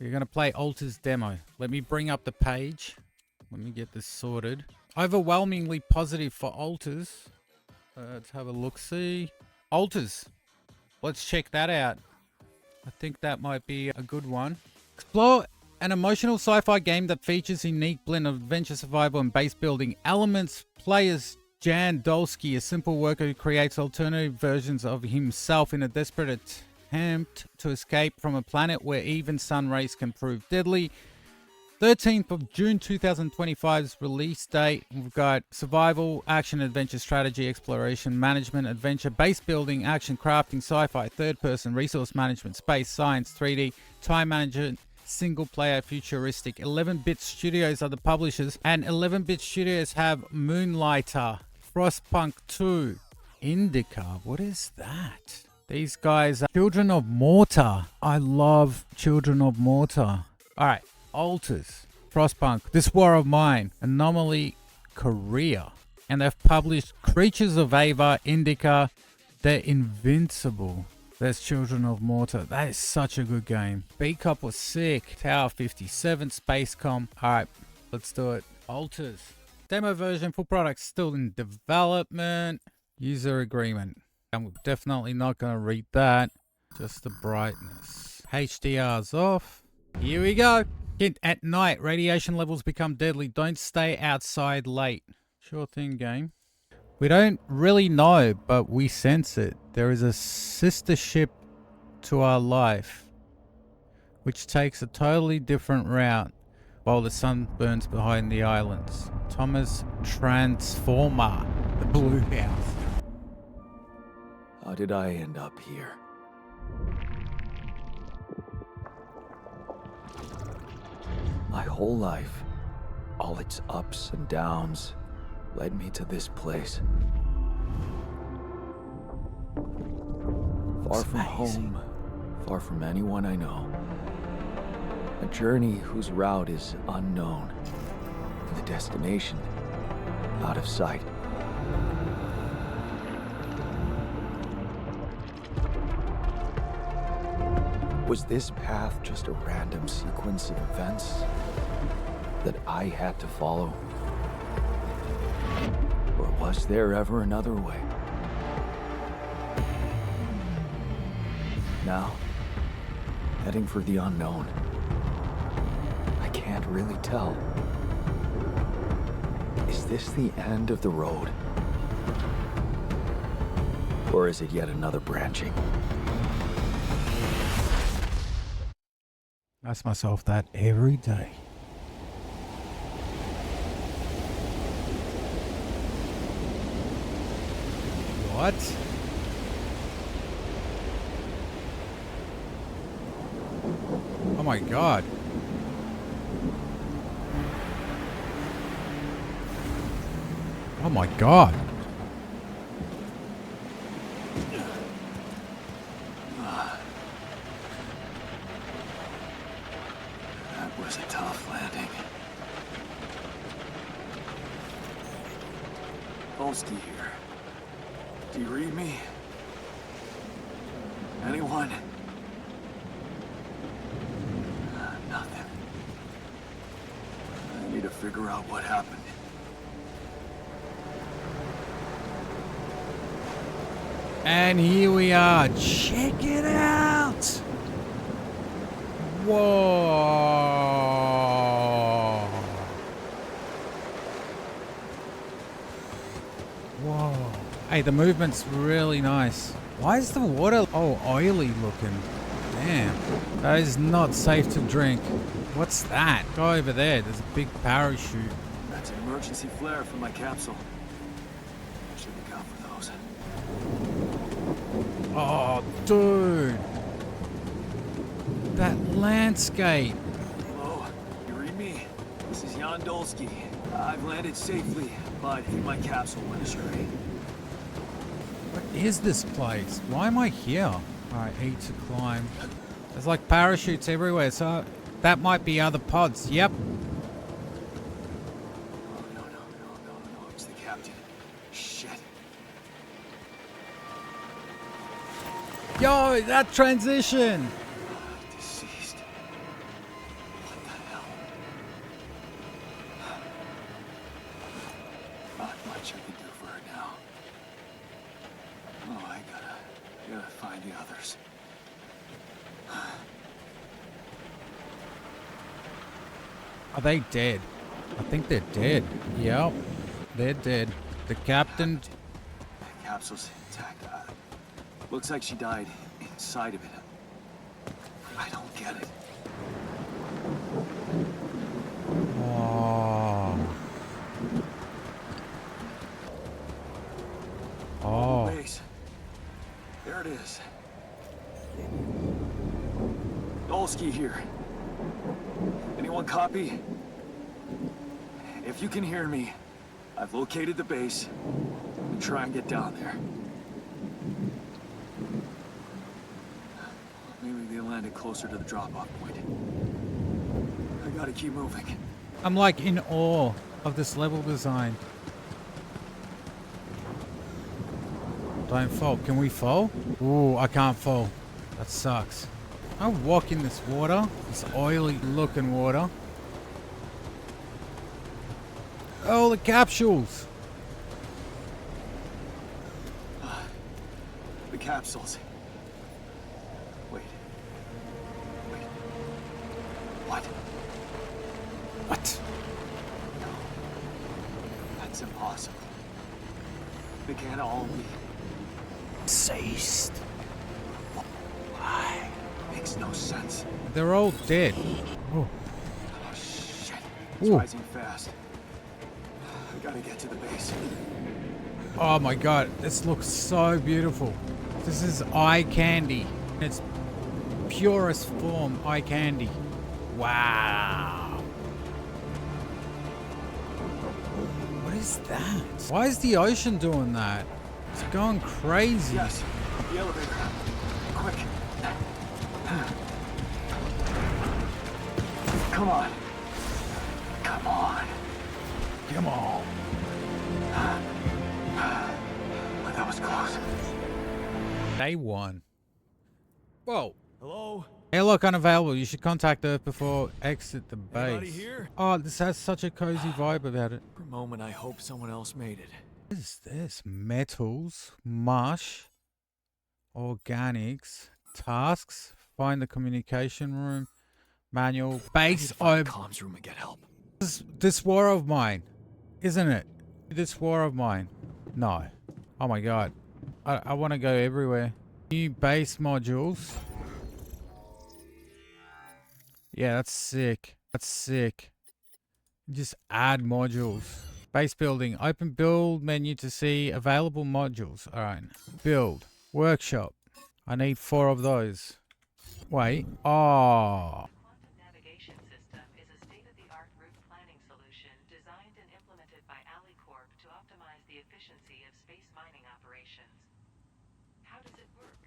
We're going to play ALTERS demo. Let me bring up the page. Let me get this sorted. Overwhelmingly positive for ALTERS. Let's have a look-see. ALTERS. Let's check that out. I think that might be a good one. Explore an emotional sci-fi game that features a unique blend of adventure, survival, and base building elements. Players Jan Dolski, a simple worker who creates alternative versions of himself in a desperate attempt to escape from a planet where even sun rays can prove deadly. 13th of June 2025's release date. We've got survival, action, adventure, strategy, exploration, management, adventure, base building, action, crafting, sci-fi, third person, resource management, space, science, 3D, time management, single player, futuristic. 11-bit studios are the publishers, and 11-bit studios have Moonlighter, Frostpunk 2, Indica. What is that? These guys are Children of Mortar. I love Children of Mortar. All right. ALTERS, Frostpunk, This War of Mine, Anomaly, Korea. And they've published Creatures of Ava, Indica, They're Invincible. There's Children of Mortar. That is such a good game. B-Cop was sick. Tower 57, Spacecom. Alright, let's do it. ALTERS. Demo version, full product still in development. User agreement. I'm definitely not going to read that. Just the brightness. HDR's off. Here we go. At night, radiation levels become deadly. Don't stay outside late. Sure thing, game. We don't really know, but we sense it. There is a sister ship to our life, which takes a totally different route while the sun burns behind the islands. Thomas Transformer, the Blue House. How did I end up here? My whole life, all its ups and downs, led me to this place. Far from home, far from anyone I know. A journey whose route is unknown, and the destination out of sight. Was this path just a random sequence of events that I had to follow? Or was there ever another way? Now, heading for the unknown. I can't really tell. Is this the end of the road? Or is it yet another branching? I ask myself that every day. What? Oh my god. Oh my god. That was a tough landing. Dolski here. Do you read me? Anyone? Nothing. I need to figure out what happened. And here we are. Check it out. Whoa. Whoa. Hey, the movement's really nice. Why is the water oily looking? Damn. That is not safe to drink. What's that? Go over there. There's a big parachute. That's an emergency flare for my capsule. Should look out for those. Oh, dude. That landscape. Hello, you read me? This is Jan Dolski. I've landed safely, but I think my capsule went astray. What is this place? Why am I here? Alright, E to climb. There's like parachutes everywhere, so that might be other pods. Yep. Oh, no, it's the captain. Shit. Yo, that transition! Deceased. much I can do for her now. Oh, I gotta find the others. Are they dead? I think they're dead. Yep, they're dead. The captain. The capsule's intact. Looks like she died inside of it. I don't get it. Oh. Oh. Base. There it is. Dolski here. Anyone copy? If you can hear me, I've located the base. And try and get down there. Maybe they landed closer to the drop-off point. I gotta keep moving. I'm like in awe of this level design. Don't fall. Can we fall? Ooh, I can't fall. That sucks. I walk in this water, this oily looking water. Oh, the capsules. The capsules. Wait. What? What? No. That's impossible. They can't all be Seized. Why? Makes no sense. They're all dead. Oh. Oh shit. It's Ooh. rising fast. I gotta get to the base. Oh my god, this looks so beautiful. This is eye candy. In its purest form, eye candy. Wow. What is that? Why is the ocean doing that? It's going crazy. Yes, the elevator. Quick. Come on. Come on. Come on. Oh, that was close. Day one. Whoa. Hello? Airlock unavailable. You should contact Earth before exit the Anybody base. here? Oh, this has such a cozy vibe about it. For a moment, I hope someone else made it. What is this? Metals, mush, organics, tasks, find the communication room, manual, base of Comms room and get help. this war of mine, isn't it? This war of mine. No. Oh my god. I want to go everywhere. New base modules. Yeah, that's sick. That's sick. Just add modules. Base building. Open build menu to see available modules. Alright. Build. Workshop. I need 4 of those. Wait. Oh. Quantum navigation system is a state-of-the-art route planning solution designed and implemented by AliCorp to optimize the efficiency of space mining operations. How does it work?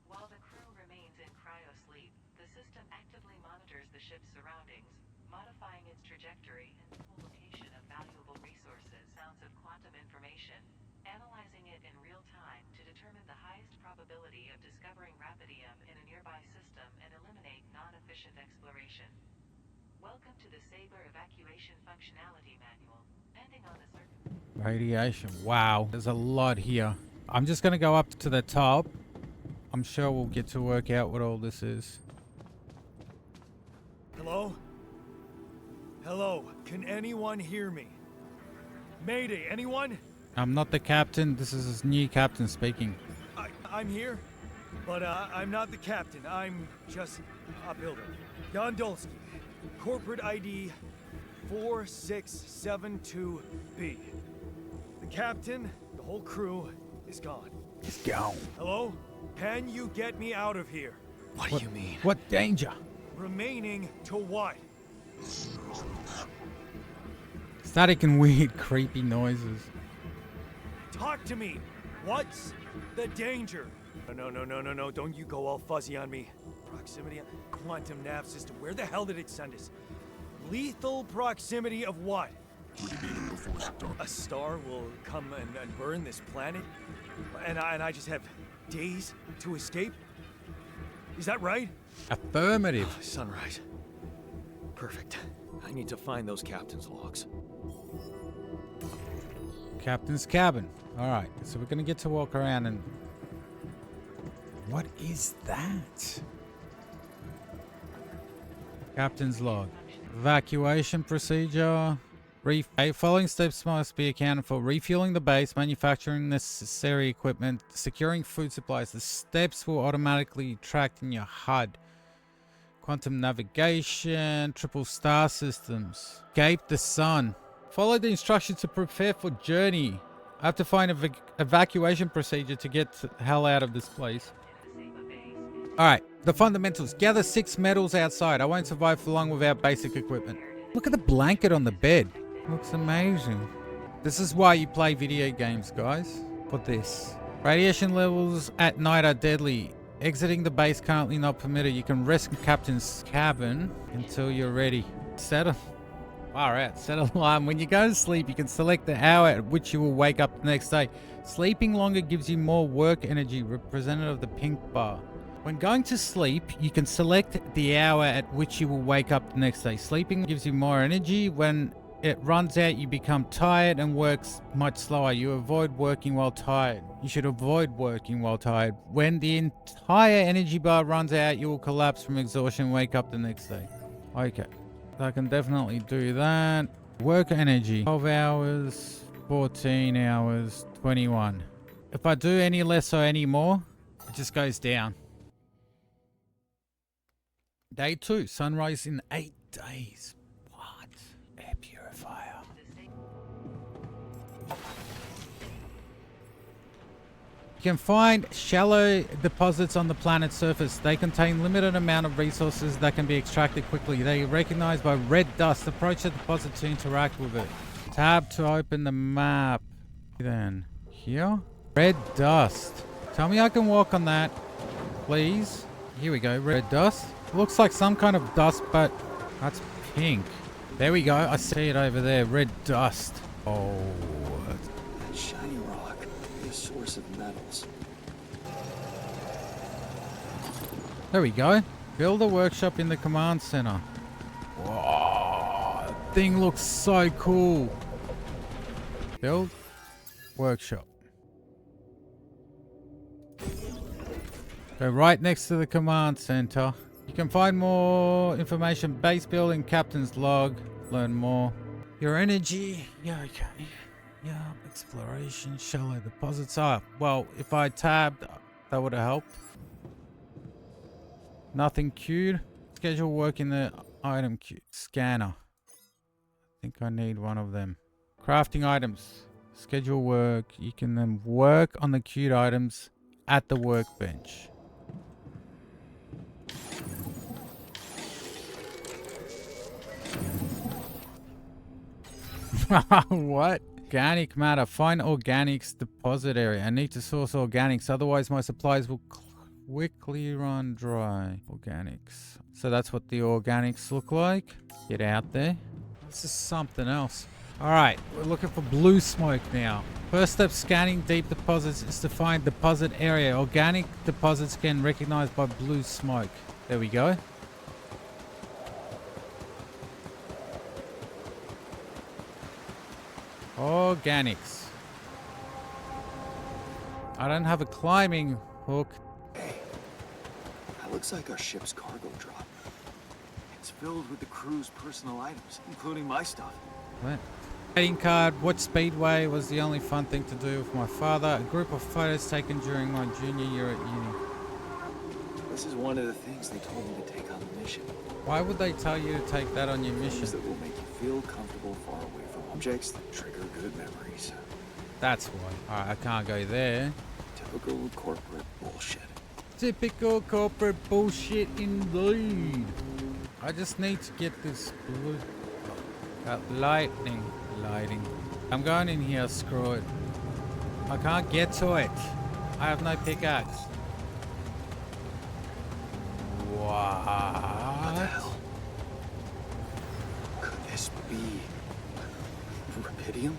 While the crew remains in cryosleep, the system actively monitors the ship's surroundings, modifying its trajectory and full location of valuable resources, sounds of quantum information, analyzing it in real time to determine the highest probability of discovering rapidium in a nearby system and eliminate non-efficient exploration. Welcome to the Saber Evacuation Functionality Manual. Depending on the Radiation. Wow. There's a lot here. I'm just going to go up to the top. I'm sure we'll get to work out what all this is. Hello? Hello? Can anyone hear me? Mayday, anyone? I'm not the captain. This is his new captain speaking. I'm here, but I'm not the captain. I'm just a builder. Jan Dolski, corporate ID 4672B. The captain, the whole crew, is gone. He's gone. Hello? Can you get me out of here? What do you mean? What danger? Remaining to what? Static and weird creepy noises. Talk to me. What's the danger? No. Don't you go all fuzzy on me. Proximity, quantum nav system. Where the hell did it send us? Lethal proximity of what? A star will come and burn this planet? And I just have days to escape? Is that right? Affirmative. Sunrise. Perfect. I need to find those captain's logs. Captain's cabin. All right, so we're gonna get to walk around and... What is that? Captain's log. Evacuation procedure. Following steps must be accounted for: refueling the base, manufacturing necessary equipment, securing food supplies. The steps will automatically tracked in your HUD. Quantum navigation, triple star systems. Escape the sun. Follow the instructions to prepare for journey. I have to find an evacuation procedure to get the hell out of this place. Alright, the fundamentals. Gather 6 metals outside. I won't survive for long without basic equipment. Look at the blanket on the bed. Looks amazing. This is why you play video games, guys. For this. Radiation levels at night are deadly. Exiting the base currently not permitted. You can rest in Captain's cabin until you're ready. Set a alarm. When you go to sleep, you can select the hour at which you will wake up the next day. Sleeping longer gives you more work energy, represented of the pink bar. When going to sleep, you can select the hour at which you will wake up the next day. Sleeping gives you more energy. When it runs out, you become tired and works much slower. You avoid working while tired. You should avoid working while tired. When the entire energy bar runs out, you will collapse from exhaustion and wake up the next day. Okay, I can definitely do that. Work energy. 12 hours, 14 hours, 21. If I do any less or any more, it just goes down. Day 2, sunrise in 8 days. What? Air purifier. You can find shallow deposits on the planet's surface. They contain limited amount of resources that can be extracted quickly. They are recognized by red dust. Approach the deposit to interact with it. Tab to open the map. Then here, red dust. Tell me I can walk on that, please. Here we go, red dust. Looks like some kind of dust, but that's pink. There we go. I see it over there. Red dust. Oh. That shiny rock is a source of metals. There we go. Build a workshop in the command center. Whoa. That thing looks so cool. Build workshop. Go right next to the command center. You can find more information. Base building, captain's log. Learn more. Your energy. Yeah, okay. Yeah, exploration, shallow deposits. Ah, well, if I tabbed, that would have helped. Nothing queued. Schedule work in the item queue. Scanner. I think I need one of them. Crafting items. Schedule work. You can then work on the queued items at the workbench. What? Organic matter. Find organics deposit area. I need to source organics, otherwise my supplies will quickly run dry. Organics. So that's what the organics look like. Get out there. This is something else. Alright, we're looking for blue smoke now. First step, scanning deep deposits is to find deposit area. Organic deposits can recognized by blue smoke. There we go. Organics. I don't have a climbing hook. Hey, that looks like our ship's cargo drop. It's filled with the crew's personal items, including my stuff. What? Trading card. What speedway was the only fun thing to do with my father? A group of photos taken during my junior year at uni. This is one of the things they told me to take on the mission. Why would they tell you to take that on your mission? Things that will make you feel comfortable far away from objects that trigger good memories. That's why. Alright, I can't go there. Typical corporate bullshit. Typical corporate bullshit indeed. I just need to get this blue... lighting. I'm going in here, screw it. I can't get to it. I have no pickaxe. What the What? hell? Could this be... Rubidium?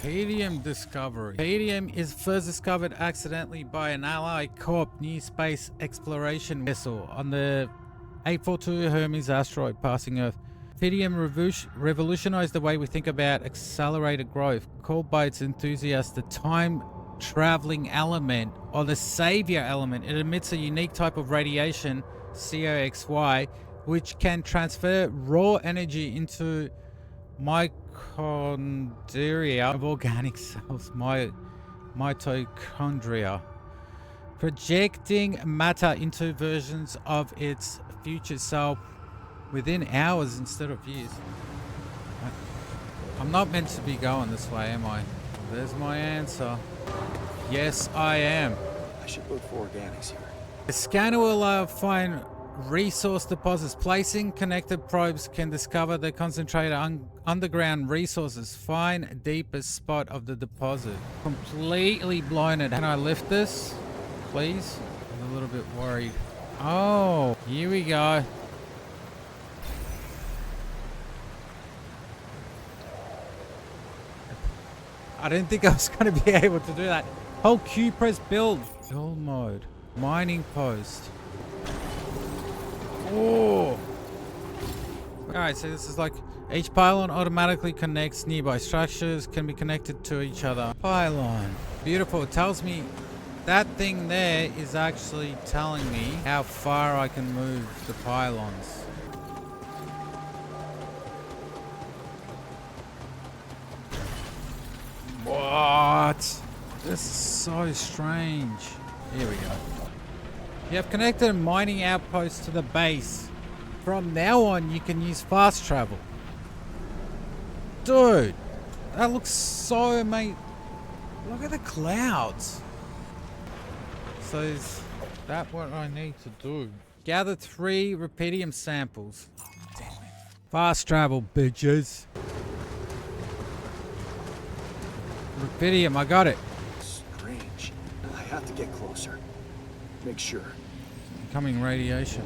Rubidium discovery. Rubidium is first discovered accidentally by an Allied Corp near space exploration vessel on the 842 Hermes asteroid passing Earth. Rupidium revolutionized the way we think about accelerated growth, called by its enthusiasts the time-traveling element or the savior element. It emits a unique type of radiation, COXY, which can transfer raw energy into mitochondria of organic cells, mitochondria, projecting matter into versions of its future self within hours instead of years. I'm not meant to be going this way, am I? There's my answer. Yes, I am. I should look for organics here. The scanner will find resource deposits. Placing connected probes can discover the concentrated underground resources. Find deepest spot of the deposit. Completely blown it. Can I lift this, please? I'm a little bit worried. Oh, here we go. I didn't think I was going to be able to do that. Hold Q, press build. Build mode. Mining post. Oh. Alright, so this is like each pylon automatically connects nearby structures, can be connected to each other. Pylon. Beautiful. It tells me that thing there is actually telling me how far I can move the pylons. What? This is so strange. Here we go. You have connected a mining outpost to the base. From now on, you can use fast travel. Dude, that looks so amazing. Look at the clouds. So is that what I need to do? Gather 3 rupidium samples. Damn it. Fast travel, bitches. Rupidium, I got it. Strange. I have to get closer. Make sure. Incoming radiation.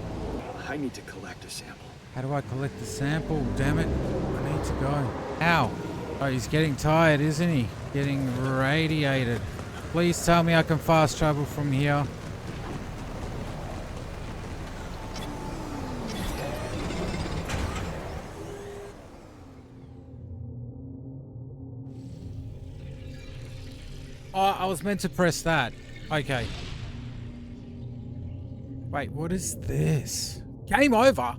I need to collect a sample. How do I collect the sample? Damn it. I need to go. Ow. Oh, he's getting tired, isn't he? Getting radiated. Please tell me I can fast travel from here. Oh, I was meant to press that. Okay. Wait, what is this? Game over?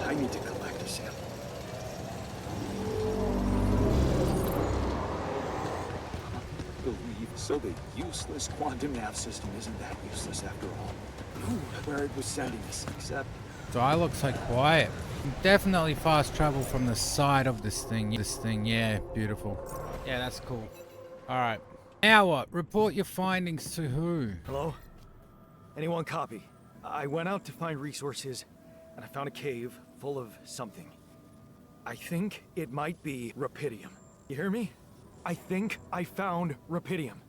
I need to collect a sample. So the useless quantum nav system isn't that useless after all. Ooh, where it was sending us, except... Dialogue so quiet. Definitely fast travel from the side of this thing. Yeah, beautiful. Yeah, that's cool. Alright. Now what? Report your findings to who? Hello? Anyone copy? I went out to find resources, and I found a cave full of something. I think it might be rupidium. You hear me? I think I found rupidium.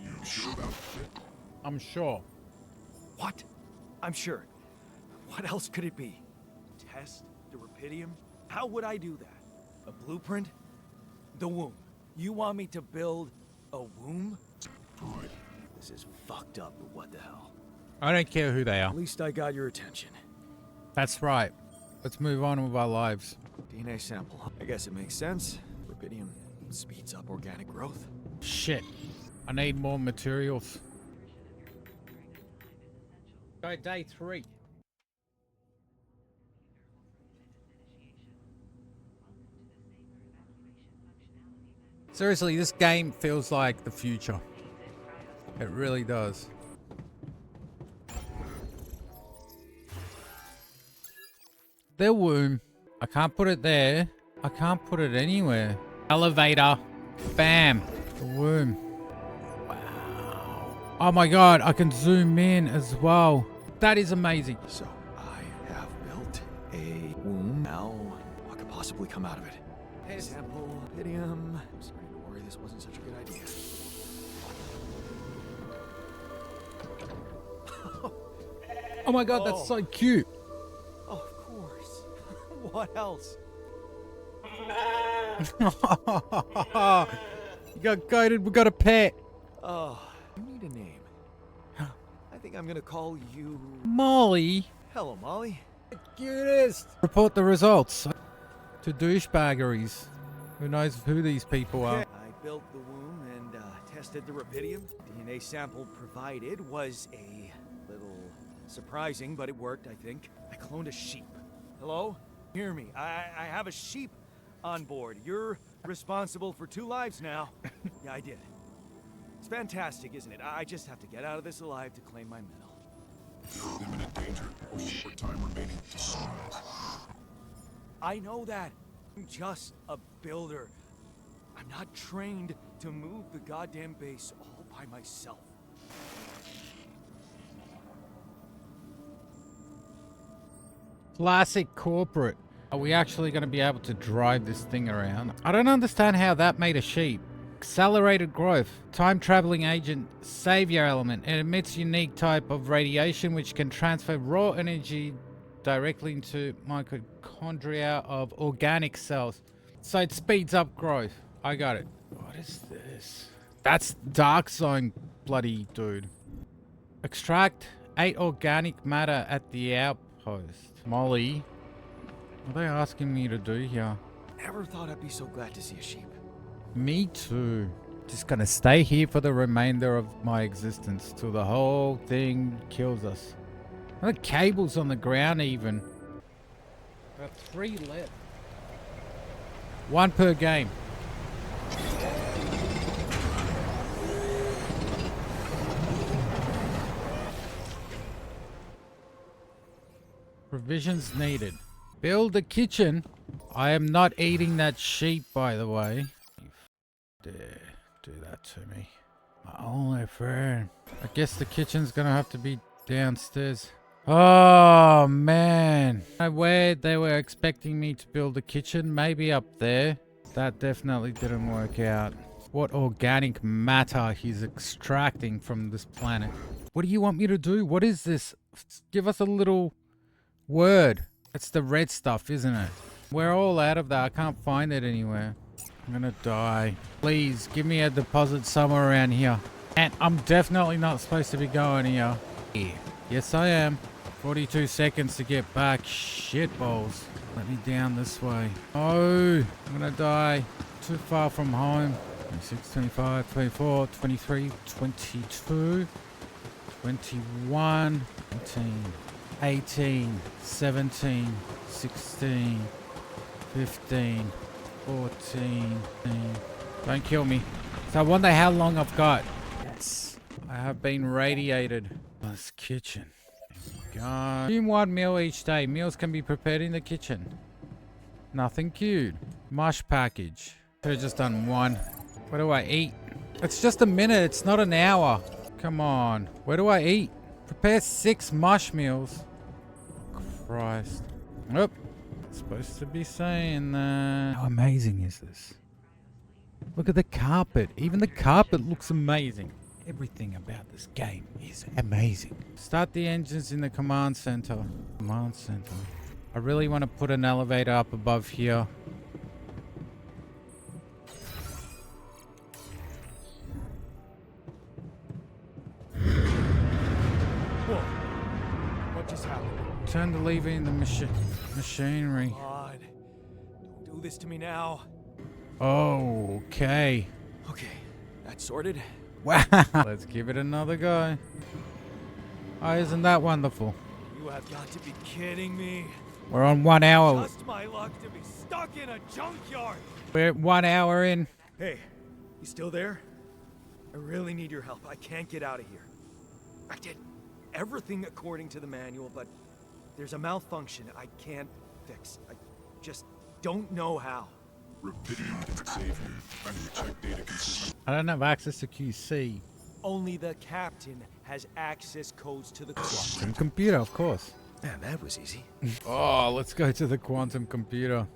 You sure about that? I'm sure. What? I'm sure. What else could it be? Test the rupidium? How would I do that? A blueprint? The womb. You want me to build a womb? Good. This is fucked up, but what the hell? I don't care who they are. At least I got your attention. That's right. Let's move on with our lives. DNA sample. I guess it makes sense. Rupidium speeds up organic growth. Shit. I need more materials. Go day 3. Seriously, this game feels like the future. It really does. The womb. I can't put it there. I can't put it anywhere. Elevator. Bam. The womb. Wow. Oh my god, I can zoom in as well. That is amazing. So, I have built a womb. Now, what could possibly come out of it? Sample, rupidium. I'm starting to worry this wasn't such a good idea. Oh my god, that's so cute. Oh, of course. What else? You got goated, we got a pet. Oh, you need a name. I think I'm gonna call you... Molly. Hello, Molly. Cutest. Report the results to douchebaggeries. Who knows who these people are? I built the womb and tested the rapidium. DNA sample provided was a little surprising, but it worked, I think. I cloned a sheep. Hello? Hear me. I have a sheep on board. You're responsible for 2 lives now. Yeah, I did. It's fantastic, isn't it? I just have to get out of this alive to claim my medal. You're in imminent danger. Short time remaining to sunrise. I know that. I'm just a builder. I'm not trained to move the goddamn base all by myself. Classic corporate. Are we actually going to be able to drive this thing around? I don't understand how that made a sheep. Accelerated growth. Time traveling agent. Savior element. It emits unique type of radiation which can transfer raw energy directly into mitochondria of organic cells. So it speeds up growth. I got it. What is this? That's Dark Zone, bloody dude. Extract 8 organic matter at the outpost. Molly, what are they asking me to do here? Never thought I'd be so glad to see a sheep. Me too. Just gonna stay here for the remainder of my existence till the whole thing kills us. The cables on the ground even. Got 3 left. 1 per game. Provisions needed. Build a kitchen. I am not eating that sheep, by the way. You dare do that to me. My only friend. I guess the kitchen's gonna have to be downstairs. Oh, man. Where they were expecting me to build a kitchen, maybe up there. That definitely didn't work out. What organic matter he's extracting from this planet. What do you want me to do? What is this? Give us a little word. It's the red stuff, isn't it? We're all out of that. I can't find it anywhere. I'm gonna die. Please, give me a deposit somewhere around here. And I'm definitely not supposed to be going here. Yes, I am. 42 seconds to get back. Shit balls. Let me down this way. Oh, I'm gonna die. Too far from home. 26, 25, 24, 23, 22, 21, 19, 18, 17, 16, 15, 14. Don't kill me. So I wonder how long I've got. Yes. I have been radiated. This kitchen. God. Consume 1 meal each day. Meals can be prepared in the kitchen. Nothing queued. Mush package. Could have just done 1. Where do I eat? It's just a minute. It's not an hour. Come on. Where do I eat? Prepare 6 mush meals. Christ. Nope. Supposed to be saying that. How amazing is this? Look at the carpet. Even the carpet looks amazing. Everything about this game is amazing. Start the engines in the command center. Command center. I really want to put an elevator up above here. Whoa. What just happened? Turn the lever in the machinery. God. Don't do this to me now. Oh, okay. Okay, that's sorted. Wow. Let's give it another go. Oh, isn't that wonderful? You have got to be kidding me. We're on 1 hour. Just my luck to be stuck in a junkyard. We're 1 hour in. Hey, you still there? I really need your help. I can't get out of here. I did everything according to the manual, but there's a malfunction I can't fix. I just don't know how. Rapidium savior. Check data consistent. I don't have access to QC. Only the captain has access codes to the quantum. And computer, of course. Man, that was easy. Oh, let's go to the quantum computer.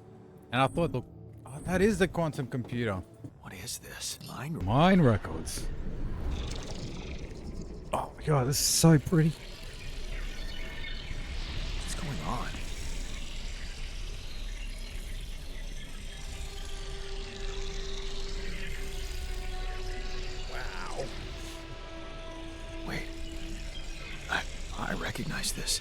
And I thought, look, oh, that is the quantum computer. What is this? Mine records. Oh my god, this is so pretty. What's going on? Wow. Wait. I recognize this.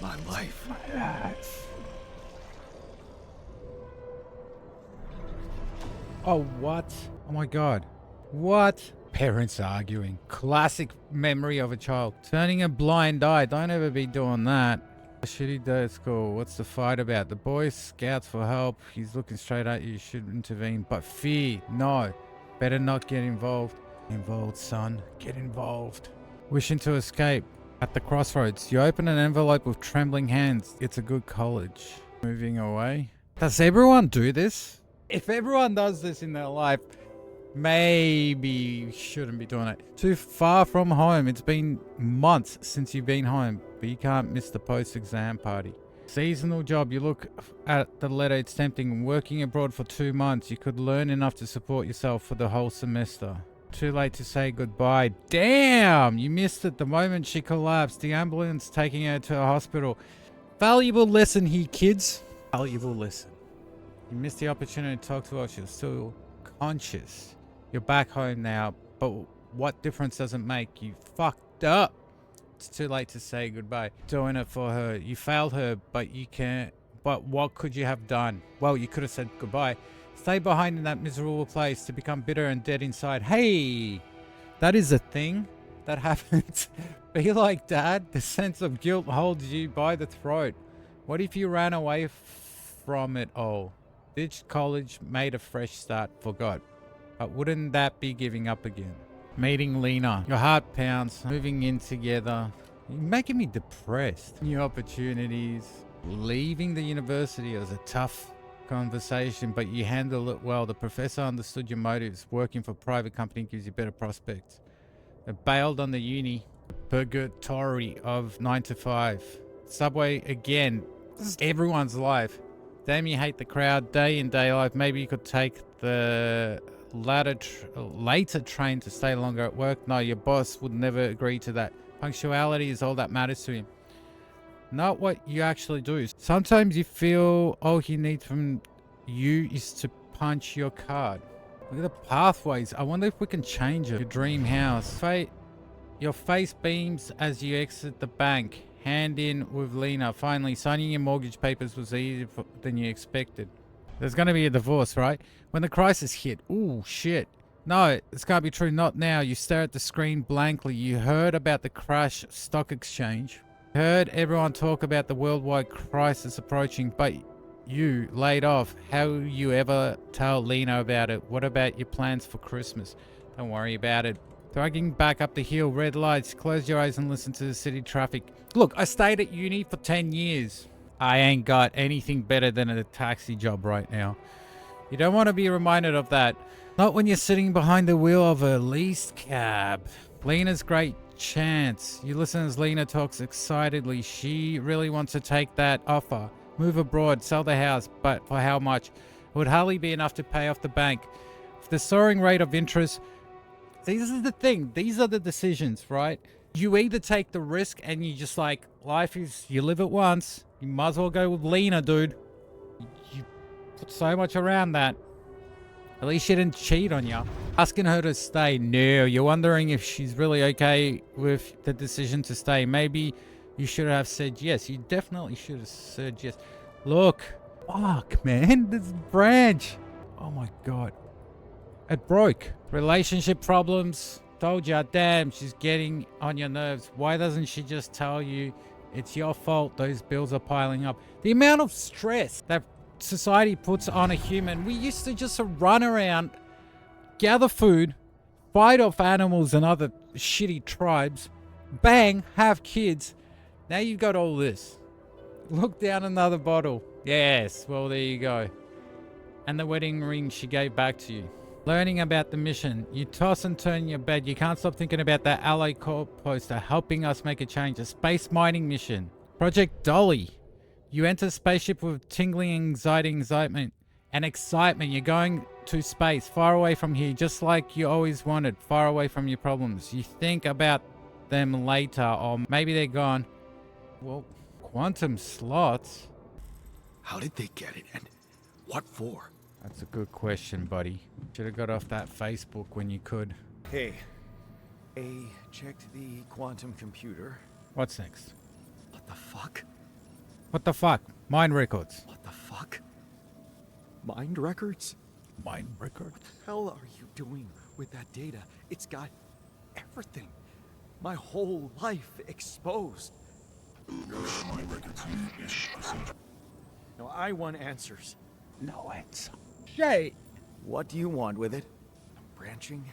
My life. Oh, what? Oh my god. What? Parents arguing. Classic memory of a child. Turning a blind eye. Don't ever be doing that. A shitty day at school. What's the fight about? The boy scouts for help. He's looking straight at you. You should intervene. But fear. No. Better not get involved. Involved, son. Get involved. Wishing to escape. At the crossroads. You open an envelope with trembling hands. It's a good college. Moving away. Does everyone do this? If everyone does this in their life, maybe you shouldn't be doing it. Too far from home. It's been months since you've been home, but you can't miss the post-exam party. Seasonal job. You look at the letter, it's tempting. Working abroad for 2 months. You could learn enough to support yourself for the whole semester. Too late to say goodbye. Damn! You missed it the moment she collapsed. The ambulance taking her to a hospital. Valuable lesson here, kids. Valuable lesson. You missed the opportunity to talk to her. She was still conscious. You're back home now, but what difference does it make? You fucked up. It's too late to say goodbye. Doing it for her. You failed her, but you can't. But what could you have done? Well, you could have said goodbye. Stay behind in that miserable place to become bitter and dead inside. Hey, that is a thing that happens. Be like Dad. The sense of guilt holds you by the throat. What if you ran away from it all? Ditched college, made a fresh start, forgot. But wouldn't that be giving up again? Meeting Lena. Your heart pounds. Moving in together. You're making me depressed. New opportunities. Leaving the university was a tough conversation, but you handle it well. The professor understood your motives. Working for a private company gives you better prospects. They bailed on the uni. Purgatory of 9 to 5. Subway again. This is everyone's life. Damn, you hate the crowd. Day in, day life. Maybe you could take the later train to stay longer at work. No, your boss would never agree to that. Punctuality is all that matters to him. Not what you actually do. Sometimes you feel all he needs from you is to punch your card. Look at the pathways. I wonder if we can change it. Your dream house. Your face beams as you exit the bank. Hand in with Lena. Finally, signing your mortgage papers was easier than you expected. There's going to be a divorce, right? When the crisis hit. Ooh, shit. No, this can't be true. Not now. You stare at the screen blankly. You heard about the crash stock exchange. Heard everyone talk about the worldwide crisis approaching, but you laid off. How will you ever tell Lena about it? What about your plans for Christmas? Don't worry about it. Dragging back up the hill, red lights. Close your eyes and listen to the city traffic. Look, I stayed at uni for 10 years. I ain't got anything better than a taxi job right now. You don't want to be reminded of that. Not when you're sitting behind the wheel of a leased cab. Lena's great chance. You listen as Lena talks excitedly. She really wants to take that offer. Move abroad, sell the house, but for how much? It would hardly be enough to pay off the bank. With the soaring rate of interest, this is the thing. These are the decisions, right? You either take the risk and you just like, life is, you live it once. You might as well go with Lena, dude. You put so much around that. At least she didn't cheat on you. Asking her to stay. No, you're wondering if she's really okay with the decision to stay. Maybe you should have said yes. You definitely should have said yes. Look. Fuck, man. This branch. Oh my God. It broke. Relationship problems. Told ya, damn, she's getting on your nerves. Why doesn't she just tell you it's your fault those bills are piling up? The amount of stress that society puts on a human. We used to just run around, gather food, fight off animals and other shitty tribes, bang, have kids. Now you've got all this. Look down another bottle. Yes, well, there you go. And the wedding ring she gave back to you. Learning about the mission. You toss and turn in your bed. You can't stop thinking about that Ally Corp poster helping us make a change. A space mining mission. Project Dolly. You enter spaceship with tingling excitement. You're going to space, far away from here, just like you always wanted, far away from your problems. You think about them later, or maybe they're gone. Well, quantum slots? How did they get it, and what for? That's a good question, buddy. Should have got off that Facebook when you could. Hey, checked the quantum computer. What's next? What the fuck? What the fuck? Mind records. What the fuck? Mind records? Mind records. What the hell are you doing with that data? It's got everything. My whole life exposed. My records need issue procedure. No, I want answers. No answer. Shit. What do you want with it? Branching?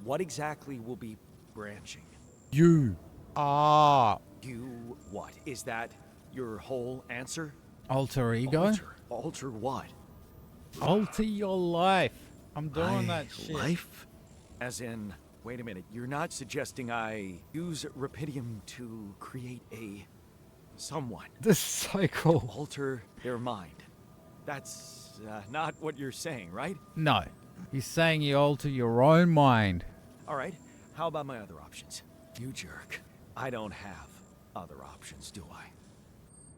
What exactly will be branching? You. Ah. You what? Is that your whole answer? Alter ego? Alter what? Alter your life. I'm doing My that shit. life? As in, wait a minute, you're not suggesting I use Rapidium to create a someone, This is so cool. alter their mind. That's not what you're saying, right? No. He's saying you alter your own mind. All right, how about my other options? You jerk. I don't have other options, do I?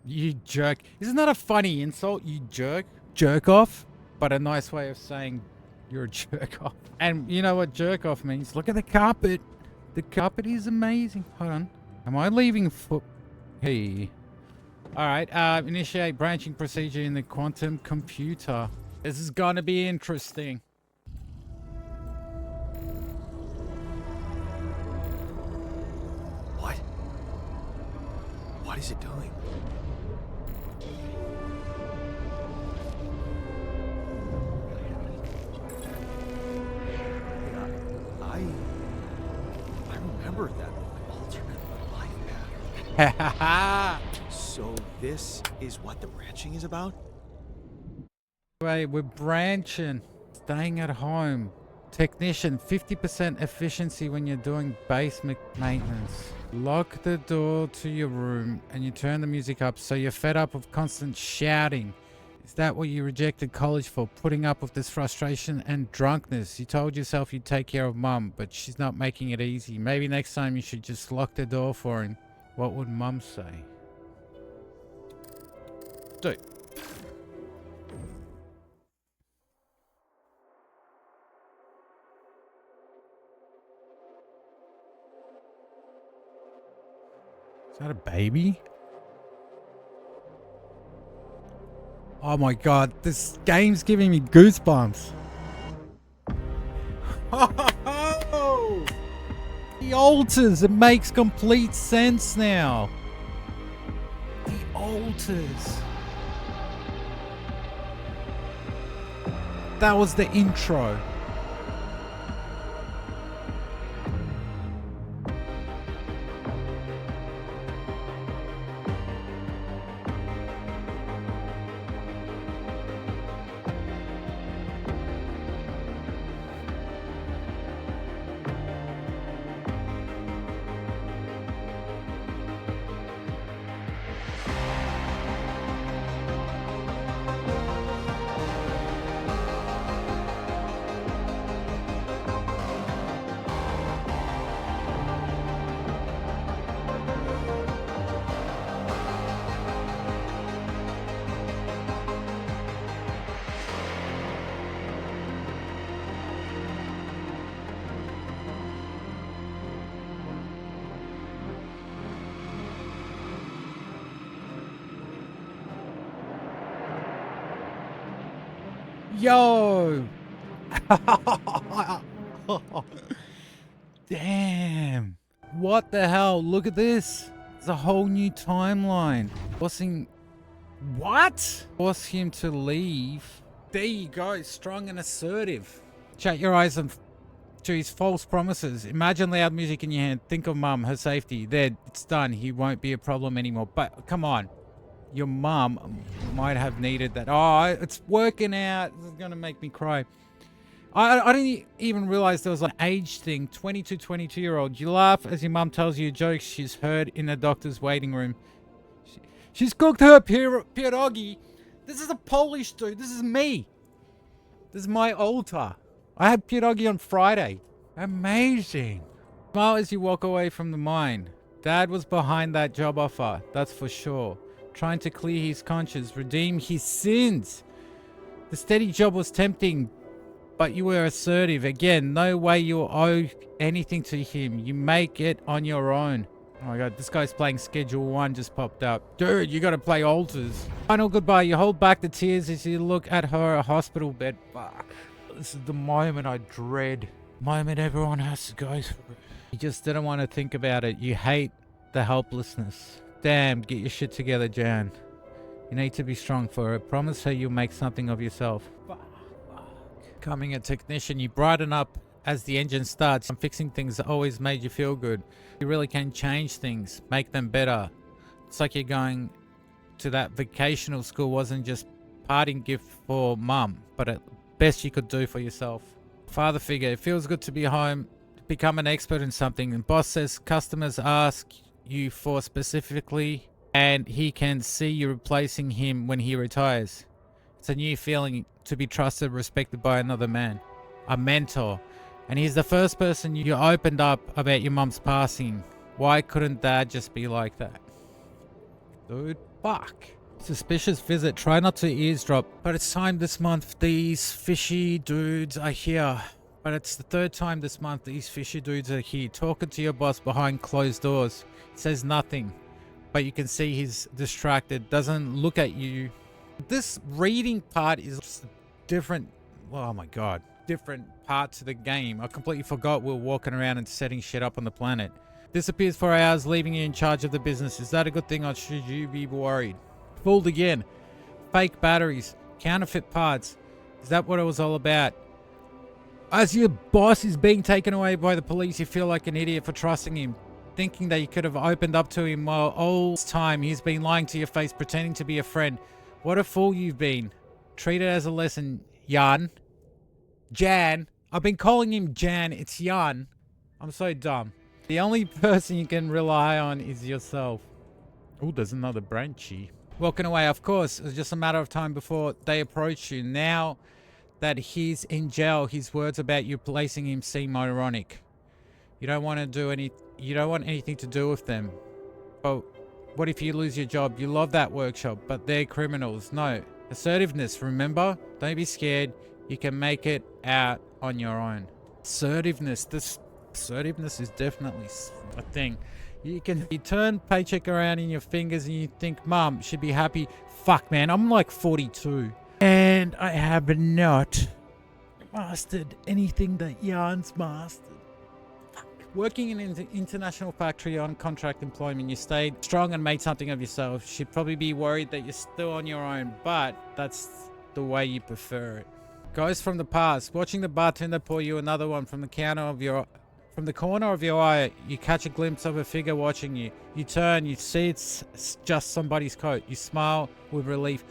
You jerk. Isn't that a funny insult? You jerk? Jerk off? But a nice way of saying you're a jerk off. And you know what jerk off means? Look at the carpet. The carpet is amazing. Hold on. Am I leaving foot? Hey. Alright, initiate branching procedure in the quantum computer. This is gonna be interesting. What? What is it doing? I remember that alternate life pattern. Ha ha ha! So this is what the branching is about? Wait, we're branching. Staying at home. Technician, 50% efficiency when you're doing base maintenance. Lock the door to your room and you turn the music up so you're fed up of constant shouting. Is that what you rejected college for? Putting up with this frustration and drunkenness? You told yourself you'd take care of mum, but she's not making it easy. Maybe next time you should just lock the door for him. What would mum say? Dude. Is that a baby? Oh my god, this game's giving me goosebumps. The alters, it makes complete sense now. The alters. That was the intro. Yo! Damn. What the hell? Look at this. It's a whole new timeline. Forcing... What? Force him to leave. There you go. Strong and assertive. Shut your eyes and to his false promises. Imagine loud music in your hand. Think of mum, her safety. There, it's done. He won't be a problem anymore. But come on. Your mum might have needed that. Oh, it's working out. This is going to make me cry. I didn't even realize there was an age thing. 22-year-old. You laugh as your mum tells you jokes she's heard in the doctor's waiting room. She's cooked her pierogi. This is a Polish dude. This is me. This is my altar. I had pierogi on Friday. Amazing. Smile as you walk away from the mine. Dad was behind that job offer. That's for sure. Trying to clear his conscience, redeem his sins. The steady job was tempting, but you were assertive. Again, no way you owe anything to him. You make it on your own. Oh my god, this guy's playing Schedule 1 just popped up. Dude, you gotta play Alters. Final goodbye. You hold back the tears as you look at her hospital bed. Fuck. This is the moment I dread. Moment everyone has to go through. You just didn't want to think about it. You hate the helplessness. Damn, get your shit together, Jan. You need to be strong for it. Promise her you'll make something of yourself. Fuck. Becoming a technician, you brighten up as the engine starts. Fixing things that always made you feel good. You really can change things, make them better. It's like you're going to that vocational school wasn't just parting gift for mum, but at best you could do for yourself. Father figure, it feels good to be home, become an expert in something. And boss says customers ask you for specifically, and he can see you replacing him when he retires. It's a new feeling to be trusted, respected by another man, a mentor. And he's the first person you opened up about your mum's passing. Why couldn't dad just be like that? Dude, fuck. Suspicious visit. Try not to eavesdrop. But it's time this month. These fishy dudes are here. But it's the third time this month these fishy dudes are here. Talking to your boss behind closed doors. Says nothing. But you can see he's distracted. Doesn't look at you. This reading part is just different. Oh my god. Different part to the game. I completely forgot we were walking around and setting shit up on the planet. Disappears for hours, leaving you in charge of the business. Is that a good thing or should you be worried? Fooled again. Fake batteries. Counterfeit parts. Is that what it was all about? As your boss is being taken away by the police, you feel like an idiot for trusting him. Thinking that you could have opened up to him while all this time he's been lying to your face, pretending to be a friend. What a fool you've been. Treat it as a lesson, Jan. Jan. I've been calling him Jan. It's Jan. I'm so dumb. The only person you can rely on is yourself. Oh, there's another branchy. Walking away, of course. It was just a matter of time before they approach you. Now that he's in jail, his words about you placing him seem ironic. You don't want anything to do with them. Oh, what if you lose your job? You love that workshop, but they're criminals. No. Assertiveness, remember? Don't be scared. You can make it out on your own. Assertiveness. This assertiveness is definitely a thing. You turn paycheck around in your fingers and you think, Mum should be happy. Fuck, man, I'm like 42. And I have not mastered anything that Jan's mastered. Working in an international factory on contract employment, you stayed strong and made something of yourself. She'd probably be worried that you're still on your own, but that's the way you prefer it. Ghost from the past. Watching the bartender pour you another one from the corner of your eye, you catch a glimpse of a figure watching you. You turn, you see it's just somebody's coat. You smile with relief.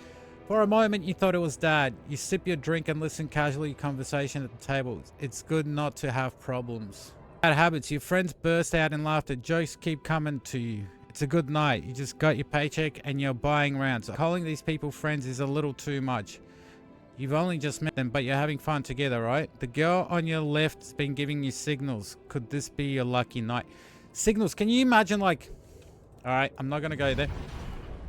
For a moment, you thought it was Dad. You sip your drink and listen casually to conversation at the table. It's good not to have problems. Bad habits. Your friends burst out in laughter. Jokes keep coming to you. It's a good night. You just got your paycheck and you're buying rounds. Calling these people friends is a little too much. You've only just met them, but you're having fun together, right? The girl on your left's been giving you signals. Could this be your lucky night? Signals. Can you imagine, like... Alright, I'm not going to go there.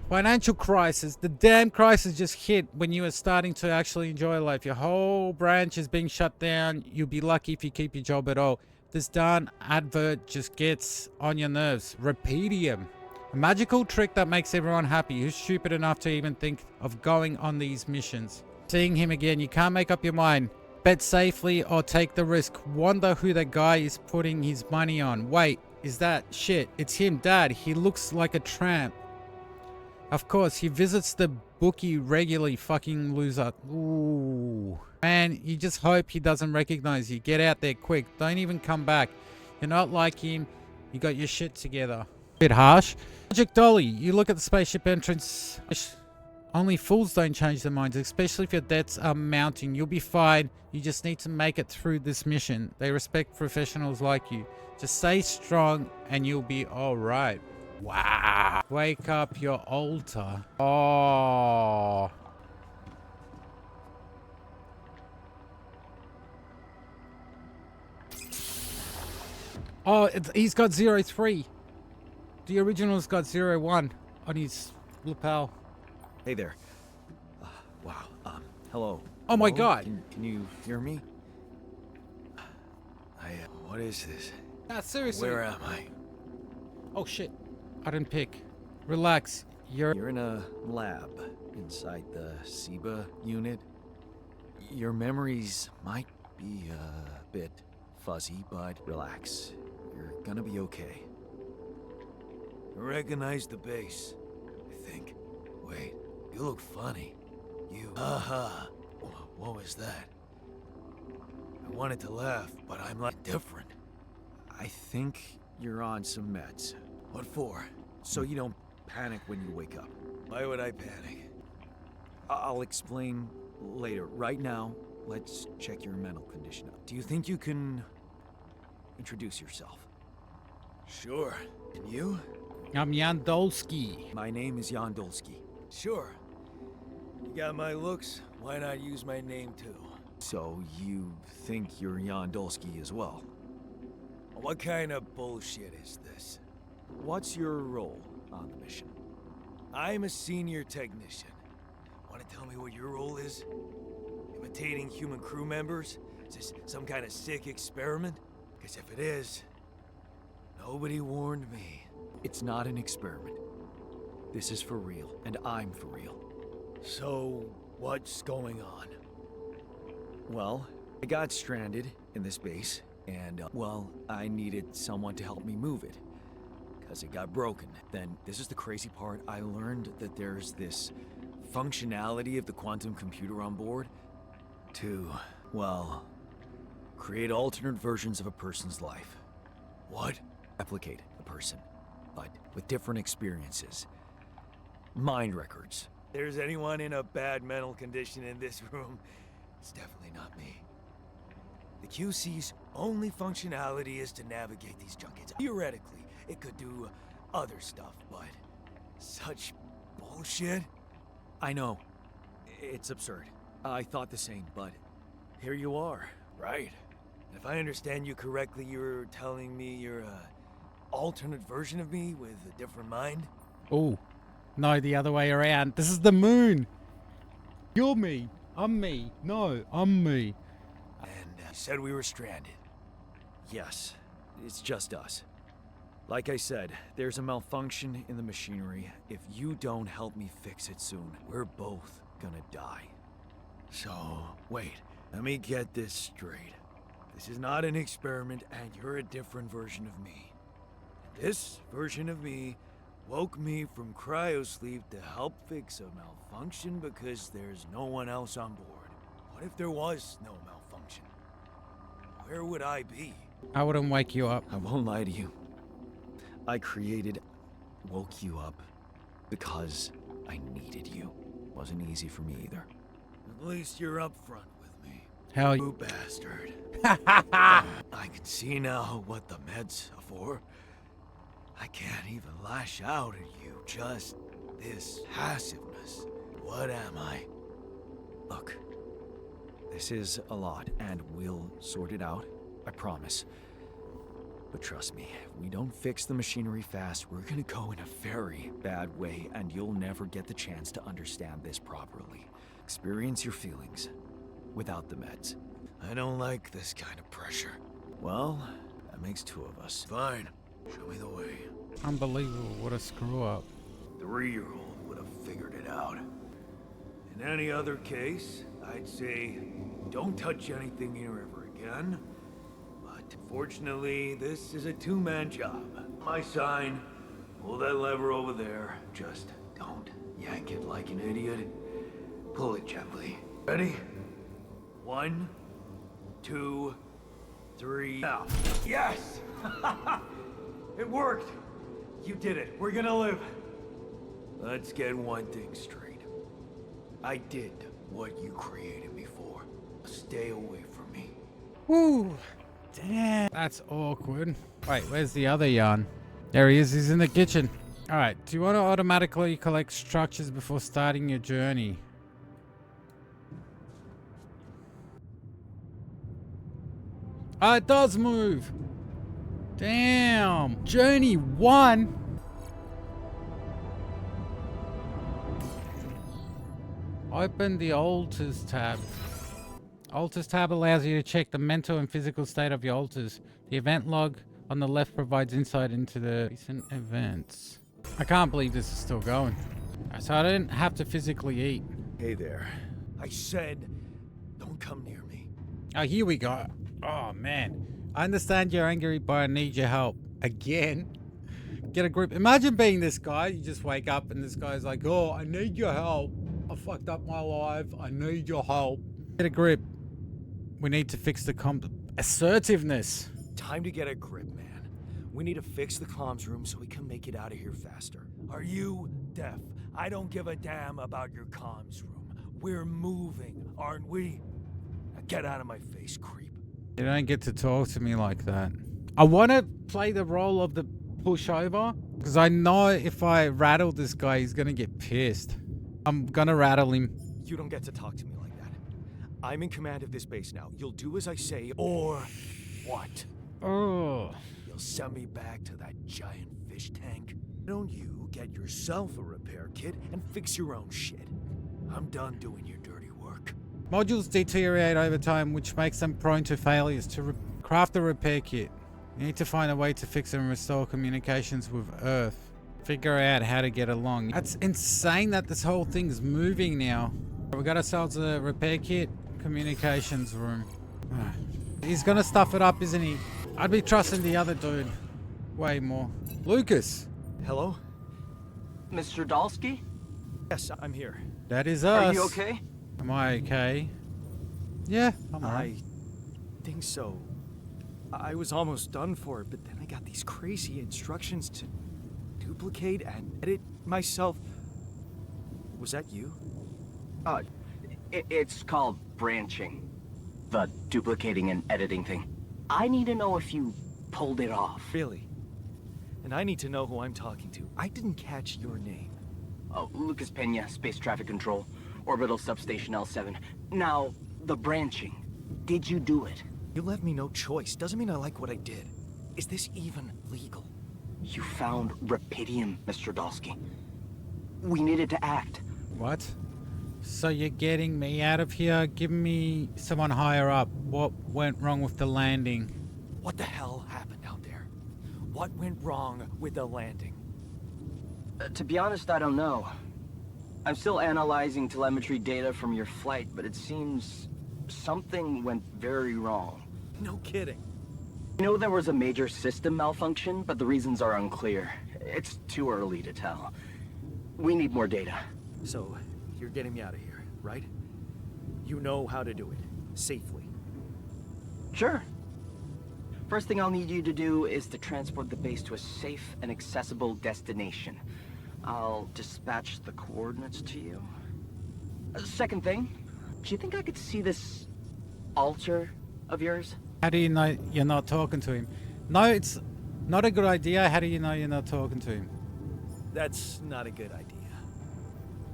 Financial crisis. The damn crisis just hit when you were starting to actually enjoy life. Your whole branch is being shut down. You'll be lucky if you keep your job at all. This darn advert just gets on your nerves. Repedium. A magical trick that makes everyone happy. Who's stupid enough to even think of going on these missions? Seeing him again, you can't make up your mind. Bet safely or take the risk. Wonder who that guy is putting his money on. Wait, is that shit? It's him, Dad. He looks like a tramp. Of course, he visits the bookie regularly, fucking loser. Ooh. Man, you just hope he doesn't recognize you. Get out there quick. Don't even come back. You're not like him. You got your shit together. Bit harsh. Project Dolly. You look at the spaceship entrance. Only fools don't change their minds, especially if your debts are mounting. You'll be fine. You just need to make it through this mission. They respect professionals like you. Just stay strong and you'll be alright. Wow. Wake up your altar. Oh. Oh, he's got 03. The original's got 01 on his lapel. Hey there. Wow. Hello. Oh my Hello? God. Can you hear me? What is this? Seriously. Where am I? Oh shit. I didn't pick. Relax. You're in a lab inside the SIBA unit. Your memories might be a bit fuzzy, but relax. You're gonna be okay. I recognize the base, I think. Wait, you look funny. You... Aha! What was that? I wanted to laugh, but I'm like different. I think you're on some meds. What for? So you don't panic when you wake up. Why would I panic? I'll explain later. Right now, let's check your mental condition. Do you think you can introduce yourself? Sure. And you? I'm Jan Dolski. My name is Jan Dolski. Sure. You got my looks, why not use my name too? So you think you're Jan Dolski as well? What kind of bullshit is this? What's your role on the mission? I'm a senior technician. Want to tell me what your role is? Imitating human crew members? Is this some kind of sick experiment? Because if it is, nobody warned me. It's not an experiment. This is for real, and I'm for real. So, what's going on? Well, I got stranded in this base, and, well, I needed someone to help me move it. Because it got broken. Then, this is the crazy part, I learned that there's this functionality of the quantum computer on board to, well, create alternate versions of a person's life. What? Replicate a person, but with different experiences. Mind records. There's anyone in a bad mental condition in this room, it's definitely not me. The QC's only functionality is to navigate these junkets. Theoretically, it could do other stuff, but such bullshit? I know. It's absurd. I thought the same, but here you are. Right. If I understand you correctly, you're telling me you're a alternate version of me with a different mind? Oh. No, the other way around. This is the moon. You're me. I'm me. No, I'm me. And you said we were stranded. Yes, it's just us. Like I said, there's a malfunction in the machinery. If you don't help me fix it soon, we're both gonna die. So, wait, let me get this straight. This is not an experiment, and you're a different version of me. And this version of me woke me from cryosleep to help fix a malfunction because there's no one else on board. What if there was no malfunction? Where would I be? I wouldn't wake you up. I won't lie to you. I woke you up because I needed you. Wasn't easy for me either. At least you're upfront with me. Hell You bastard. I can see now what the meds are for. I can't even lash out at you. Just this passiveness. What am I? Look, this is a lot, and we'll sort it out. I promise. But trust me, if we don't fix the machinery fast, we're gonna go in a very bad way, and you'll never get the chance to understand this properly. Experience your feelings without the meds. I don't like this kind of pressure. Well, that makes two of us. Fine. Show me the way. Unbelievable. What a screw up. 3-year-old would have figured it out. In any other case, I'd say don't touch anything here ever again. But fortunately, this is a two-man job. My sign, pull that lever over there. Just don't yank it like an idiot. Pull it gently. Ready? 1, 2, 3. Now. Yes! It worked! You did it. We're gonna live. Let's get one thing straight. I did what you created me for. Stay away from me. Woo. Damn. That's awkward. Wait, where's the other Jan? There he is. He's in the kitchen. All right. Do you want to automatically collect structures before starting your journey? Oh, it does move. Damn. Journey 1. Open the ALTERS tab. ALTERS tab allows you to check the mental and physical state of your ALTERS. The event log On the left provides insight into the recent events. I can't believe this is still going. So I didn't have to physically eat. Hey there. I said, don't come near me. Oh, here we go. Oh, man. I understand you're angry, but I need your help. Again? Get a grip. Imagine being this guy. You just wake up and this guy's like, oh, I need your help. I fucked up my life. I need your help. Get a grip. We need to fix the assertiveness. Time to get a grip, man. We need to fix the comms room so we can make it out of here faster. Are you deaf? I don't give a damn about your comms room. We're moving, aren't we? Now get out of my face, creep. You don't get to talk to me like that. I want to play the role of the pushover because I know if I rattle this guy, he's going to get pissed. I'm going to rattle him. You don't get to talk to me like that. I'm in command of this base now. You'll do as I say, or what? Oh. You'll send me back to that giant fish tank? Don't you get yourself a repair kit and fix your own shit? I'm done doing your dirty work. Modules deteriorate over time, which makes them prone to failures. To craft a repair kit, you need to find a way to fix and restore communications with Earth. Figure out how to get along. That's insane that this whole thing's moving now. We got ourselves a repair kit, communications room. He's gonna stuff it up, isn't he? I'd be trusting the other dude way more. Lucas. Hello? Mr. Dolski? Yes, I'm here. That is us. Are you okay? Am I okay? Yeah, I'm alright. I think so. I was almost done for it, but then I got these crazy instructions to duplicate and edit myself. Was that you? It's called branching. The duplicating and editing thing. I need to know if you pulled it off. Really? And I need to know who I'm talking to. I didn't catch your name. Oh, Lucas Pena, Space Traffic Control, Orbital Substation L7. Now, the branching. Did you do it? You left me no choice. Doesn't mean I like what I did. Is this even legal? You found Rapidium, Mr. Dolski. We needed to act. What? So you're getting me out of here? Give me someone higher up. What went wrong with the landing? What the hell happened out there? What went wrong with the landing? To be honest, I don't know. I'm still analyzing telemetry data from your flight, but it seems something went very wrong. No kidding. I know there was a major system malfunction, but the reasons are unclear. It's too early to tell. We need more data. So, you're getting me out of here, right? You know how to do it. Safely. Sure. First thing I'll need you to do is to transport the base to a safe and accessible destination. I'll dispatch the coordinates to you. Second thing, do you think I could see this altar of yours? How do you know you're not talking to him? No, it's not a good idea. How do you know you're not talking to him? That's not a good idea.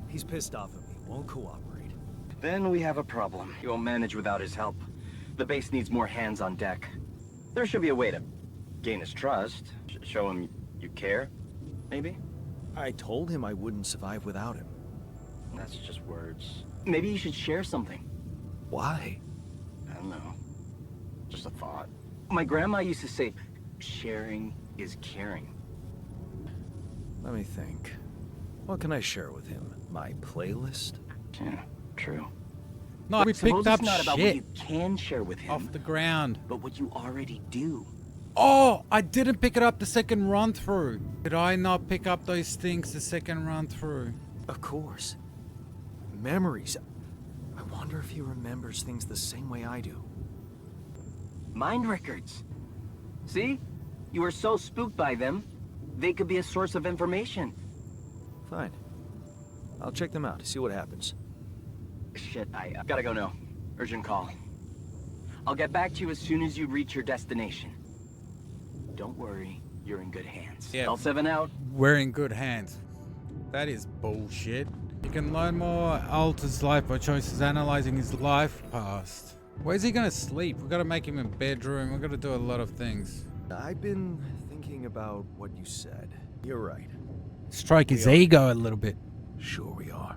He's pissed off at me, won't cooperate. Then we have a problem. You won't manage without his help. The base needs more hands on deck. There should be a way to gain his trust. Show him you care, maybe? I told him I wouldn't survive without him. That's just words. Maybe you should share something. Why? I don't know. Just a thought. My grandma used to say, sharing is caring. Let me think. What can I share with him? My playlist? Yeah, true. No, we Suppose picked up it's not about what shit you can share with him, off the ground. but what you already do. Oh, I didn't pick it up the second run through. Did I not pick up those things the second run through? Of course. Memories. I wonder if he remembers things the same way I do. Mind records. See? You were so spooked by them, they could be a source of information. Fine. I'll check them out, see what happens. Shit, I gotta go now. Urgent call. I'll get back to you as soon as you reach your destination. Don't worry, you're in good hands. Yeah. L7 out. We're in good hands. That is bullshit. You can learn more Alter's life by choices analyzing his life past. Where's he gonna sleep? We've gotta make him a bedroom. We've gotta do a lot of things. I've been thinking about what you said. You're right. Stroke his We are- ego a little bit. Sure we are.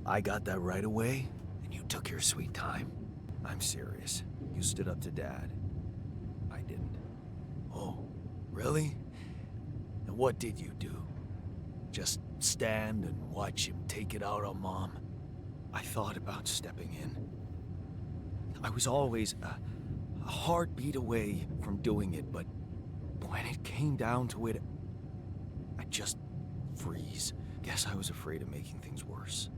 I got that right away, and you took your sweet time. I'm serious. You stood up to Dad. I didn't. what did you do? Just stand and watch him take it out on Mom? I thought about stepping in. I was always a heartbeat away from doing it, but when it came down to it, I'd just freeze. Guess I was afraid of making things worse.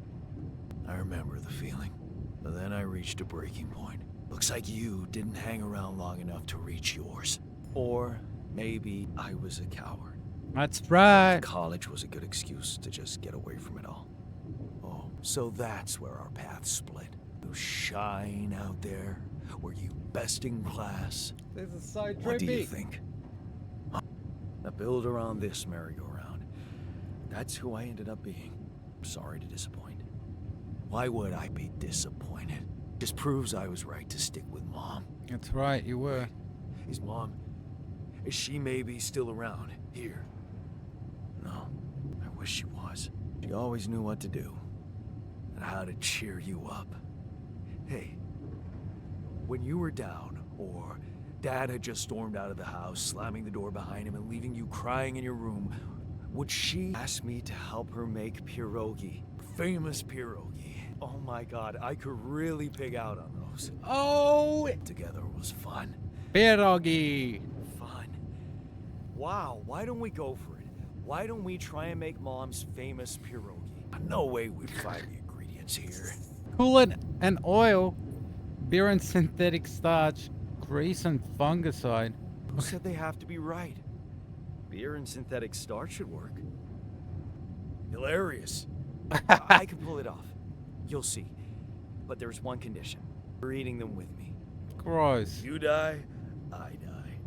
I remember the feeling, but then I reached a breaking point. Looks like you didn't hang around long enough to reach yours. Or maybe I was a coward. That's right. College was a good excuse to just get away from it all. Oh, so that's where our paths split. You shine out there. Were you best in class? This is so trippy. What do you think? I build around this merry-go-round. That's who I ended up being. Sorry to disappoint. Why would I be disappointed? Just proves I was right to stick with Mom. That's right, you were. Is Mom... is she maybe still around here? No, I wish she was. She always knew what to do. And how to cheer you up. Hey, when you were down, or Dad had just stormed out of the house, slamming the door behind him and leaving you crying in your room, would she ask me to help her make pierogi? Famous pierogi. Oh my God, I could really pig out on those. Oh, Together was fun. pierogi. Fun. Wow, why don't we go for it? Why don't we try and make Mom's famous pierogi? No way we'd find the ingredients here. Coolant and oil, beer and synthetic starch, grease and fungicide. Who said they have to be right? Beer and synthetic starch should work. Hilarious. I can pull it off. You'll see. But there's one condition. You're eating them with me. Gross. You die, I die.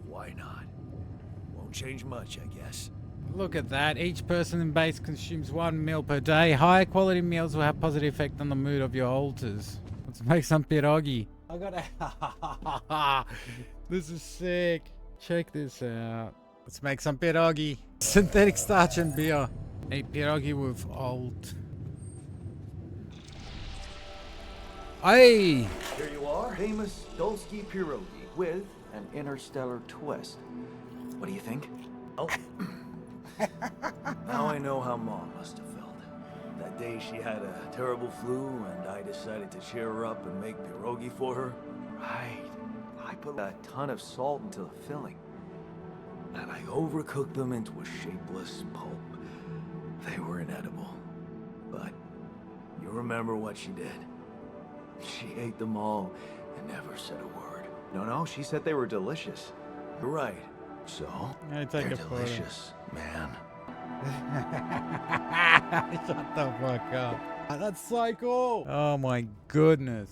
Why not? Won't change much, I guess. Look at that. Each person in base consumes 1 meal per day. Higher quality meals will have positive effect on the mood of your alters. Let's make some pierogi. I gotta... This is sick. Check this out. Let's make some pierogi. Synthetic starch and beer. A pierogi with alt. Hey! Here you are, famous Dolski pierogi with an interstellar twist. What do you think? Oh. Now I know how Mom must have felt. That day she had a terrible flu and I decided to cheer her up and make pierogi for her. Right. I put a ton of salt into the filling. And I overcooked them into a shapeless pulp. They were inedible. But you remember what she did. She ate them all and never said a word. No, she said they were delicious. You're right. So, I take they're a photo. delicious, man. Shut the fuck up. That's so cool. Oh my goodness.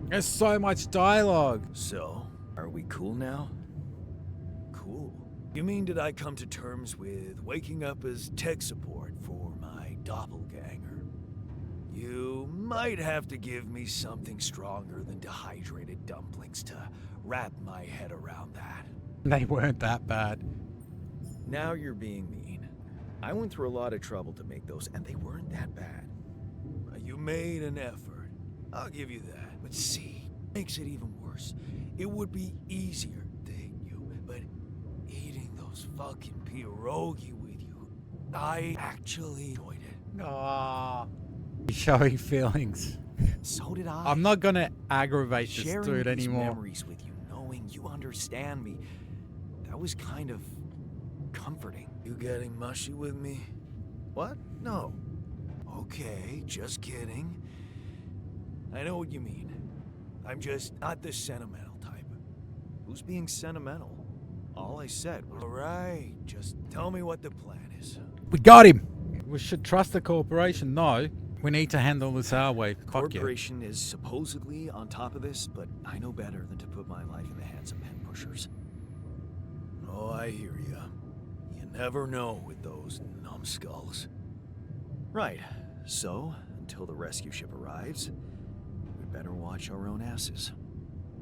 There's so much dialogue. So, are we cool now? Cool. You mean did I come to terms with waking up as tech support for my doppelganger? You might have to give me something stronger than dehydrated dumplings to wrap my head around that. They weren't that bad. Now you're being mean. I went through a lot of trouble to make those, and they weren't that bad. You made an effort. I'll give you that. But see, makes it even worse. It would be easier to hate you, but eating those fucking pierogi with you, I actually enjoyed it. Aww. Showing feelings. So did I. I'm not gonna aggravate this Sharing dude these anymore. memories with you, knowing you understand me, that was kind of comforting. You getting mushy with me? What? No. Okay, just kidding. I know what you mean. I'm just not the sentimental type. Who's being sentimental? All I said was, alright, just tell me what the plan is. We got him. We should trust the corporation. No, we need to handle this our way. Fuck yeah. Corporation is supposedly on top of this, but I know better than to put my life in the hands of pen pushers. Oh, I hear ya. You never know with those numbskulls. Right, so, until the rescue ship arrives, we better watch our own asses.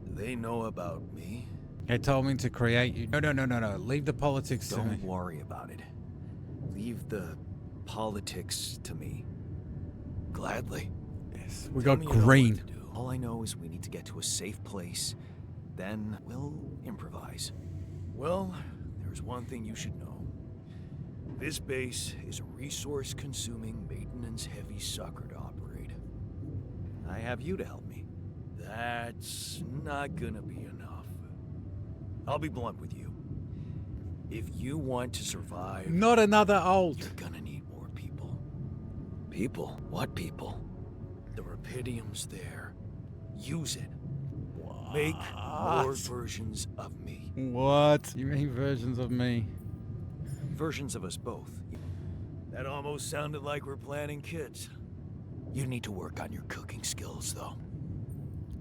Do they know about me? They told me to create you. No. Leave the politics to me. Don't worry about it. Leave the politics to me. Gladly. Yes, we Tell got me you know what green. to do. All I know is we need to get to a safe place. Then we'll improvise. Well, there's one thing you should know. This base is a resource-consuming, maintenance-heavy sucker to operate. I have you to help me. That's not gonna be enough. I'll be blunt with you. If you want to survive, Not another alt. you're gonna need more people. People? What people? The Rapidium's there. Use it. Make more versions of me. What? You mean versions of me? Versions of us both. That almost sounded like we're planning kids. You need to work on your cooking skills, though.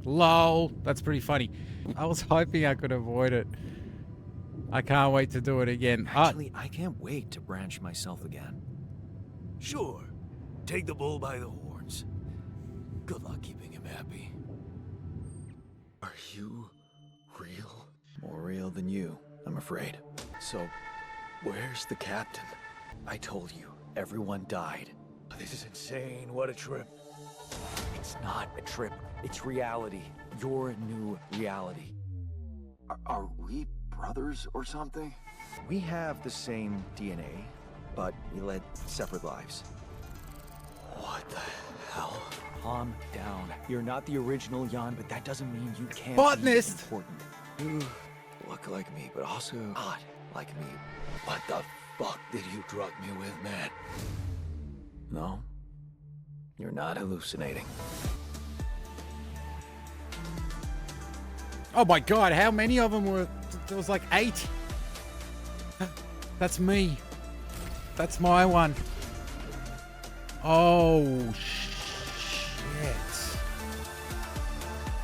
Lol. That's pretty funny. I was hoping I could avoid it. I can't wait to do it again. Actually, I can't wait to branch myself again. Sure. Take the bull by the horns. Good luck keeping him happy. Are you real? More real than you, I'm afraid. So, where's the captain? I told you, everyone died. This is insane. What a trip. It's not a trip. It's reality. Your new reality. Are we brothers or something? We have the same DNA, but we led separate lives. What the hell? Calm down. You're not the original Jan, but that doesn't mean you can't Botanist. be important. You look like me, but also not like me. What the fuck did you drug me with, man? No, you're not hallucinating. Oh my god, how many of them were? There was like 8. That's me. That's my one. Oh shit.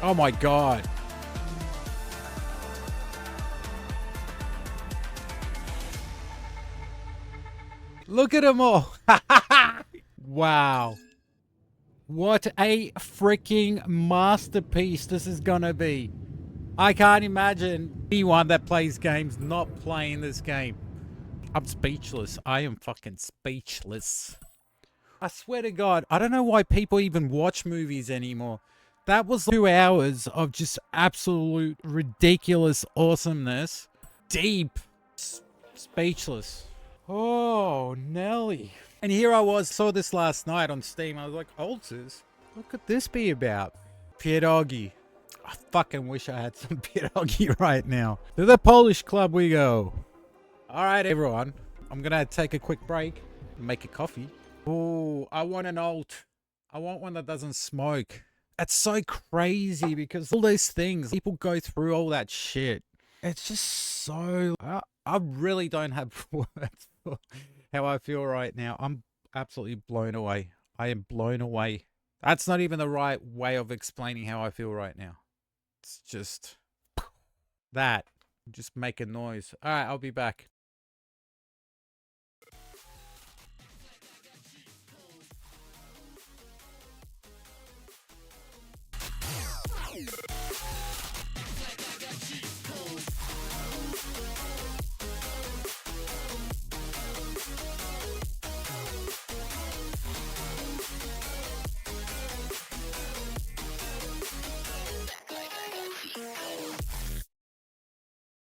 Oh my god. Look at them all. Wow. What a freaking masterpiece this is gonna be. I can't imagine anyone that plays games not playing this game. I'm speechless. I am fucking speechless. I swear to God, I don't know why people even watch movies anymore. That was 2 hours of just absolute ridiculous awesomeness. Deep. Speechless. Oh, Nelly. And here I was, saw this last night on Steam. I was like, Alters? What could this be about? Pierogi. I fucking wish I had some pierogi right now. To the Polish club we go. All right, everyone. I'm going to take a quick break and make a coffee. Oh, I want an alt. I want one that doesn't smoke. That's so crazy because all those things, people go through all that shit. It's just so... I really don't have words for how I feel right now. I'm absolutely blown away. I am blown away. That's not even the right way of explaining how I feel right now. It's just that. Just make a noise. All right, I'll be back.